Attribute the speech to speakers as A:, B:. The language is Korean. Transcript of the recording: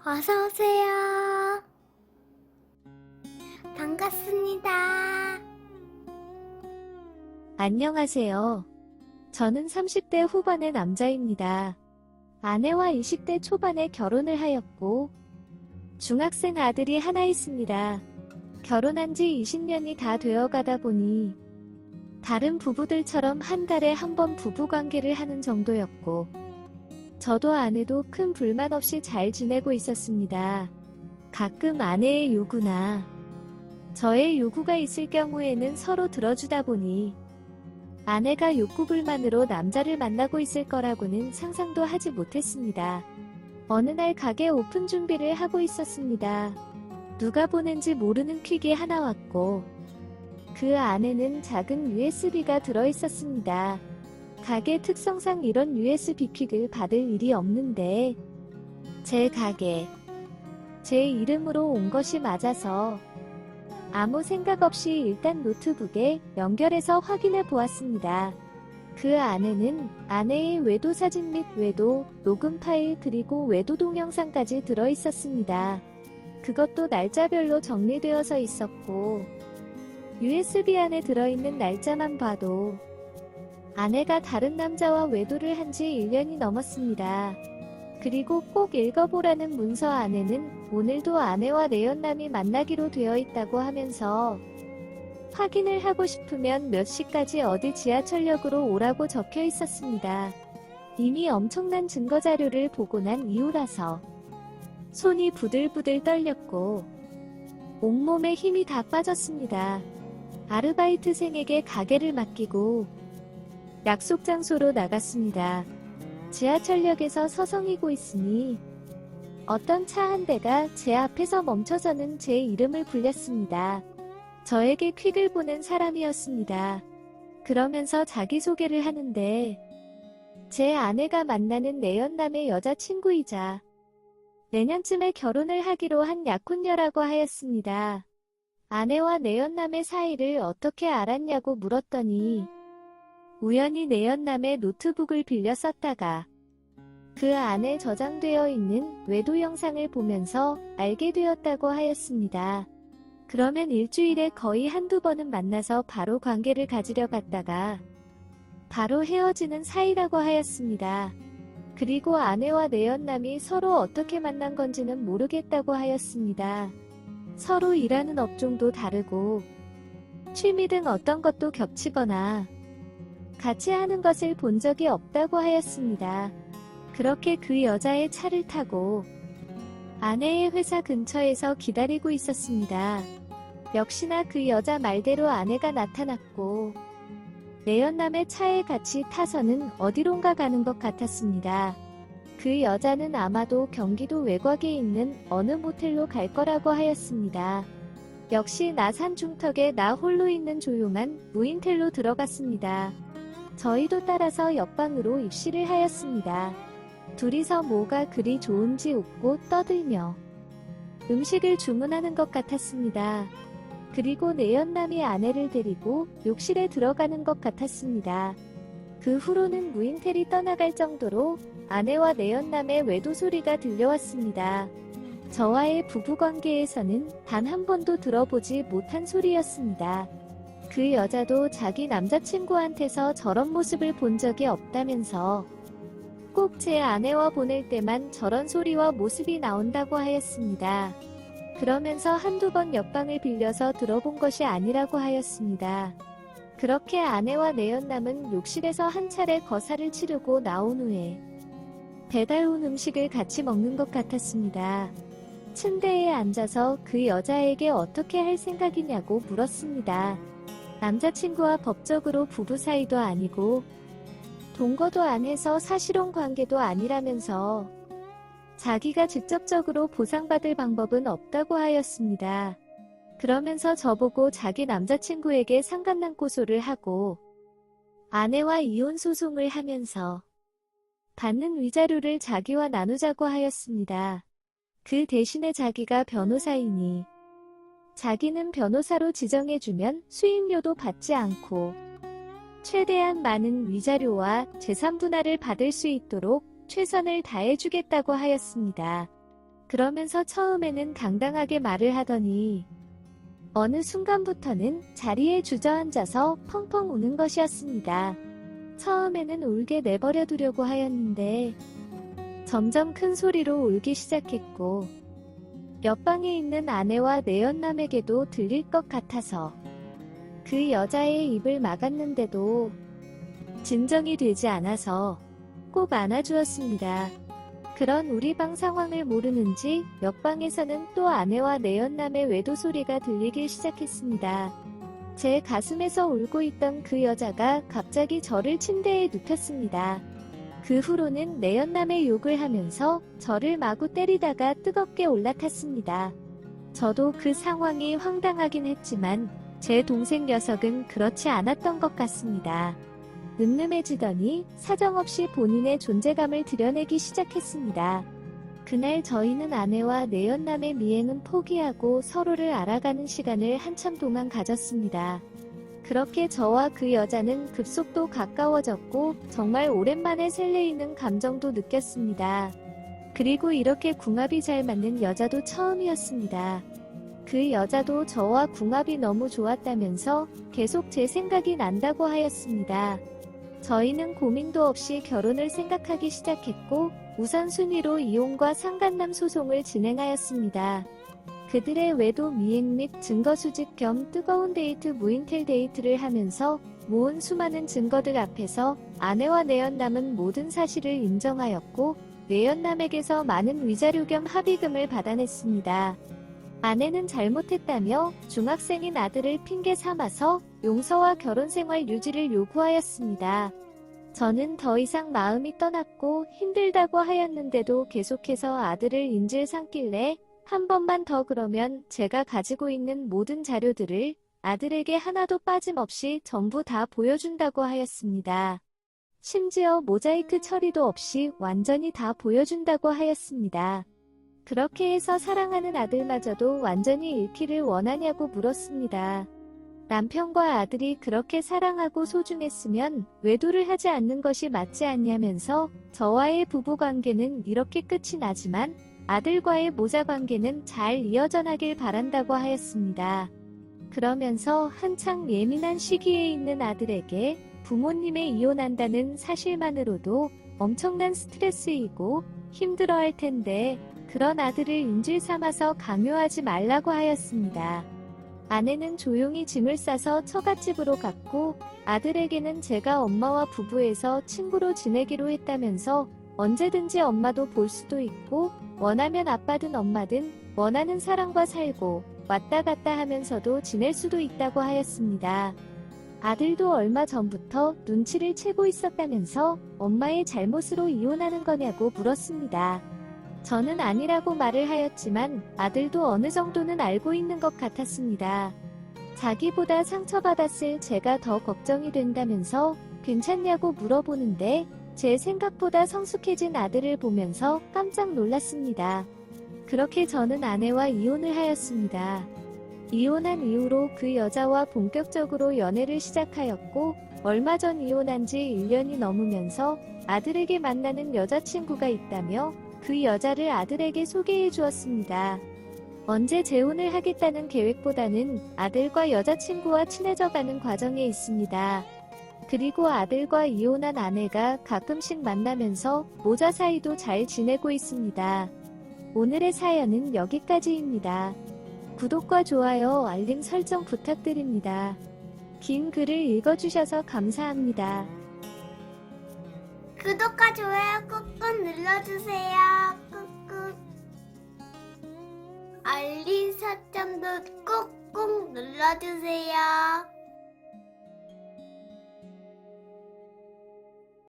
A: 어서오세요. 반갑습니다.
B: 안녕하세요. 저는 30대 후반의 남자입니다. 아내와 20대 초반에 결혼을 하였고, 중학생 아들이 하나 있습니다. 결혼한 지 20년이 다 되어 가다 보니, 다른 부부들처럼 한 달에 한 번 부부관계를 하는 정도였고, 저도 아내도 큰 불만 없이 잘 지내고 있었습니다. 가끔 아내의 요구나 저의 요구가 있을 경우에는 서로 들어주다 보니 아내가 욕구 불만으로 남자를 만나고 있을 거라고는 상상도 하지 못했습니다. 어느 날 가게 오픈 준비를 하고 있었습니다. 누가 보낸지 모르는 퀵이 하나 왔고 그 안에는 작은 USB가 들어있었습니다. 가게 특성상 이런 USB 퀵을 받을 일이 없는데 제 가게, 제 이름으로 온 것이 맞아서 아무 생각 없이 일단 노트북에 연결해서 확인해 보았습니다. 그 안에는 아내의 외도 사진 및 외도 녹음 파일 그리고 외도 동영상까지 들어있었습니다. 그것도 날짜별로 정리되어서 있었고 USB 안에 들어있는 날짜만 봐도 아내가 다른 남자와 외도를 한 지 1년이 넘었습니다. 그리고 꼭 읽어보라는 문서 안에는 오늘도 아내와 내연남이 만나기로 되어 있다고 하면서 확인을 하고 싶으면 몇 시까지 어디 지하철역으로 오라고 적혀 있었습니다. 이미 엄청난 증거 자료를 보고 난 이후라서 손이 부들부들 떨렸고 온몸에 힘이 다 빠졌습니다. 아르바이트생에게 가게를 맡기고 약속 장소로 나갔습니다. 지하철역에서 서성이고 있으니 어떤 차 한 대가 제 앞에서 멈춰서는 제 이름을 불렸습니다. 저에게 퀵을 보낸 사람이었습니다. 그러면서 자기소개를 하는데 제 아내가 만나는 내연남의 여자친구이자 내년쯤에 결혼을 하기로 한 약혼녀라고 하였습니다. 아내와 내연남의 사이를 어떻게 알았냐고 물었더니 우연히 내연남의 노트북을 빌려 썼다가 그 안에 저장되어 있는 외도 영상을 보면서 알게 되었다고 하였습니다. 그러면 일주일에 거의 한두 번은 만나서 바로 관계를 가지려 갔다가 바로 헤어지는 사이라고 하였습니다. 그리고 아내와 내연남이 서로 어떻게 만난 건지는 모르겠다고 하였습니다. 서로 일하는 업종도 다르고 취미 등 어떤 것도 겹치거나 같이 하는 것을 본 적이 없다고 하였습니다. 그렇게 그 여자의 차를 타고 아내의 회사 근처에서 기다리고 있었습니다. 역시나 그 여자 말대로 아내가 나타났고 내연남의 차에 같이 타서는 어디론가 가는 것 같았습니다. 그 여자는 아마도 경기도 외곽에 있는 어느 모텔로 갈 거라고 하였습니다. 역시 나 산중턱에 나 홀로 있는 조용한 무인텔로 들어갔습니다. 저희도 따라서 옆방으로 입실을 하였습니다. 둘이서 뭐가 그리 좋은지 웃고 떠들며 음식을 주문하는 것 같았습니다. 그리고 내연남이 아내를 데리고 욕실에 들어가는 것 같았습니다. 그 후로는 무인텔이 떠나갈 정도로 아내와 내연남의 외도 소리가 들려왔습니다. 저와의 부부관계에서는 단 한 번도 들어보지 못한 소리였습니다. 그 여자도 자기 남자친구한테서 저런 모습을 본 적이 없다면서 꼭 제 아내와 보낼 때만 저런 소리와 모습이 나온다고 하였습니다. 그러면서 한두 번 옆방을 빌려서 들어본 것이 아니라고 하였습니다. 그렇게 아내와 내연남은 욕실에서 한 차례 거사를 치르고 나온 후에 배달 온 음식을 같이 먹는 것 같았습니다. 침대에 앉아서 그 여자에게 어떻게 할 생각이냐고 물었습니다. 남자친구와 법적으로 부부 사이도 아니고 동거도 안 해서 사실혼 관계도 아니라면서 자기가 직접적으로 보상받을 방법은 없다고 하였습니다. 그러면서 저보고 자기 남자친구에게 상간남 고소를 하고 아내와 이혼 소송을 하면서 받는 위자료를 자기와 나누자고 하였습니다. 그 대신에 자기가 변호사이니 자기는 변호사로 지정해주면 수임료도 받지 않고 최대한 많은 위자료와 재산 분할을 받을 수 있도록 최선을 다해주겠다고 하였습니다. 그러면서 처음에는 당당하게 말을 하더니 어느 순간부터는 자리에 주저앉아서 펑펑 우는 것이었습니다. 처음에는 울게 내버려 두려고 하였는데 점점 큰 소리로 울기 시작했고 옆방에 있는 아내와 내연남에게도 들릴 것 같아서 그 여자의 입을 막았는데도 진정이 되지 않아서 꼭 안아주었습니다. 그런 우리 방 상황을 모르는지 옆방에서는 또 아내와 내연남의 외도 소리가 들리기 시작했습니다. 제 가슴에서 울고 있던 그 여자가 갑자기 저를 침대에 눕혔습니다. 그 후로는 내연남의 욕을 하면서 저를 마구 때리다가 뜨겁게 올라탔습니다. 저도 그 상황이 황당하긴 했지만 제 동생 녀석은 그렇지 않았던 것 같습니다. 늠름해지더니 사정없이 본인의 존재감을 드러내기 시작했습니다. 그날 저희는 아내와 내연남의 미행은 포기하고 서로를 알아가는 시간을 한참 동안 가졌습니다. 그렇게 저와 그 여자는 급속도 가까워졌고 정말 오랜만에 설레이는 감정도 느꼈습니다. 그리고 이렇게 궁합이 잘 맞는 여자도 처음이었습니다. 그 여자도 저와 궁합이 너무 좋았다면서 계속 제 생각이 난다고 하였습니다. 저희는 고민도 없이 결혼을 생각하기 시작했고 우선순위로 이혼과 상간남 소송을 진행하였습니다. 그들의 외도 미행 및 증거 수집 겸 뜨거운 데이트 무인텔 데이트를 하면서 모은 수많은 증거들 앞에서 아내와 내연남은 모든 사실을 인정하였고 내연남에게서 많은 위자료 겸 합의금을 받아냈습니다. 아내는 잘못했다며 중학생인 아들을 핑계 삼아서 용서와 결혼생활 유지를 요구하였습니다. 저는 더 이상 마음이 떠났고 힘들다고 하였는데도 계속해서 아들을 인질 삼길래 한 번만 더 그러면 제가 가지고 있는 모든 자료들을 아들에게 하나도 빠짐없이 전부 다 보여준다고 하였습니다. 심지어 모자이크 처리도 없이 완전히 다 보여준다고 하였습니다. 그렇게 해서 사랑하는 아들마저도 완전히 잃기를 원하냐고 물었습니다. 남편과 아들이 그렇게 사랑하고 소중했으면 외도를 하지 않는 것이 맞지 않냐면서 저와의 부부관계는 이렇게 끝이 나지만 아들과의 모자관계는 잘 이어져 나길 바란다고 하였습니다. 그러면서 한창 예민한 시기에 있는 아들에게 부모님의 이혼한다는 사실만으로도 엄청난 스트레스이고 힘들어할 텐데 그런 아들을 인질 삼아서 강요하지 말라고 하였습니다. 아내는 조용히 짐을 싸서 처갓집으로 갔고 아들에게는 제가 엄마와 부부에서 친구로 지내기로 했다면서 언제든지 엄마도 볼 수도 있고 원하면 아빠든 엄마든 원하는 사람과 살고 왔다 갔다 하면서도 지낼 수도 있다고 하였습니다. 아들도 얼마 전부터 눈치를 채고 있었다면서 엄마의 잘못으로 이혼하는 거냐고 물었습니다. 저는 아니라고 말을 하였지만 아들도 어느 정도는 알고 있는 것 같았습니다. 자기보다 상처받았을 제가 더 걱정이 된다면서 괜찮냐고 물어보는데 제 생각보다 성숙해진 아들을 보면서 깜짝 놀랐습니다. 그렇게 저는 아내와 이혼을 하였습니다. 이혼한 이후로 그 여자와 본격적으로 연애를 시작하였고 얼마 전 이혼한 지 1년이 넘으면서 아들에게 만나는 여자친구가 있다며 그 여자를 아들에게 소개해 주었습니다. 언제 재혼을 하겠다는 계획보다는 아들과 여자친구와 친해져가는 과정에 있습니다. 그리고 아들과 이혼한 아내가 가끔씩 만나면서 모자 사이도 잘 지내고 있습니다. 오늘의 사연은 여기까지입니다. 구독과 좋아요, 알림 설정 부탁드립니다. 긴 글을 읽어주셔서 감사합니다.
A: 구독과 좋아요 꾹꾹 눌러주세요. 꾹꾹. 알림 설정도 꾹꾹 눌러주세요.